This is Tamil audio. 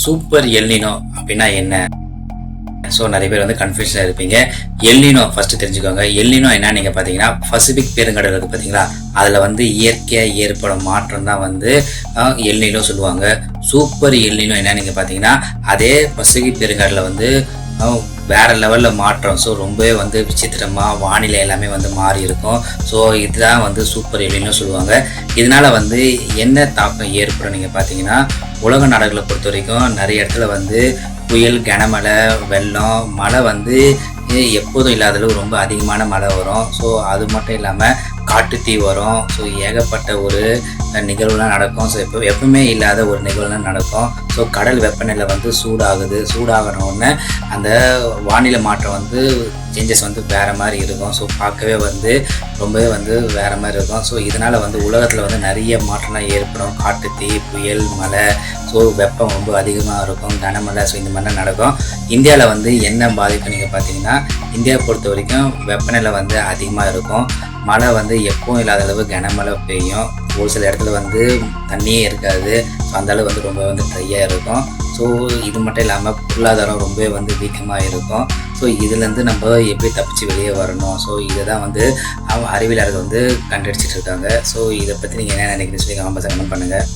சூப்பர் எல்னினோ அப்படின்னா என்ன? ஸோ நிறைய பேர் வந்து கன்ஃபியூஷனாக இருப்பீங்க. எல்னினோ ஃபர்ஸ்ட் தெரிஞ்சுக்கோங்க. எல்னினோ என்ன நீங்கள் பார்த்தீங்கன்னா பசிபிக் பெருங்கடல் இருக்குது பார்த்தீங்களா, அதில் வந்து இயற்கையாக ஏற்படும் மாற்றம் தான் வந்து எல்னினோ சொல்லுவாங்க. சூப்பர் எல்னினோ என்ன நீங்கள் பார்த்தீங்கன்னா அதே பசிபிக் பெருங்கடலில் வந்து வேற லெவலில் மாற்றம். ஸோ ரொம்பவே வந்து விசித்திரமாக வானிலை எல்லாமே வந்து மாறி இருக்கும். ஸோ இதுதான் வந்து சூப்பர் எல்னினோ சொல்லுவாங்க. இதனால வந்து என்ன தாக்கம் ஏற்படும் நீங்கள் பார்த்தீங்கன்னா, உலக நாடுகளை பொறுத்த வரைக்கும் நிறைய இடத்துல வந்து புயல், கனமழை, வெள்ளம், மழை வந்து எப்போதும் இல்லாத அளவு ரொம்ப அதிகமான மழை வரும். ஸோ அது மட்டும் இல்லாமல் காட்டுத்தீ வரும். ஸோ ஏகப்பட்ட ஒரு நிகழ்வுலாம் நடக்கும். ஸோ எப்பவுமே இல்லாத ஒரு நிகழ்வுலாம் நடக்கும். ஸோ கடல் வெப்பநிலை வந்து சூடாகணுன்னு அந்த வானிலை மாற்றம் வந்து சேஞ்சஸ் வந்து வேறு மாதிரி இருக்கும். ஸோ பார்க்கவே வந்து ரொம்பவே வந்து வேறு மாதிரி இருக்கும். ஸோ இதனால் வந்து உலகத்தில் வந்து நிறைய மாற்றம்லாம் ஏற்படும். காட்டுத்தீ, புயல், மழை, ஸோ வெப்பம் ரொம்ப அதிகமாக இருக்கும், கனமழை, ஸோ இந்த மாதிரிலாம் நடக்கும். இந்தியாவில் வந்து என்ன பாதிக்கும் நீங்கள் பார்த்தீங்கன்னா, இந்தியாவை பொறுத்த வரைக்கும் வெப்பநிலை வந்து அதிகமாக இருக்கும். மழை வந்து எப்பவும் இல்லாத அளவு கனமழை பெய்யும். ஒரு சில இடத்துல வந்து தண்ணியே இருக்காது. ஸோ அந்தளவு வந்து ரொம்ப வந்து ட்ரையாக இருக்கும். ஸோ இது மட்டும் இல்லாமல் பொருளாதாரம் ரொம்ப வந்து வீக்கமாக இருக்கும். ஸோ இதுலேருந்து நம்ம எப்படி தப்பிச்சு வெளியே வரணும்? ஸோ இதை தான் வந்து அறிவியலாளர்கள் வந்து கண்டடிச்சிட்டு இருக்காங்க. ஸோ இதை பற்றி நீங்கள் என்ன நினைக்கிறீங்கன்னு சொல்லி கமெண்ட் பண்ணுங்கள்.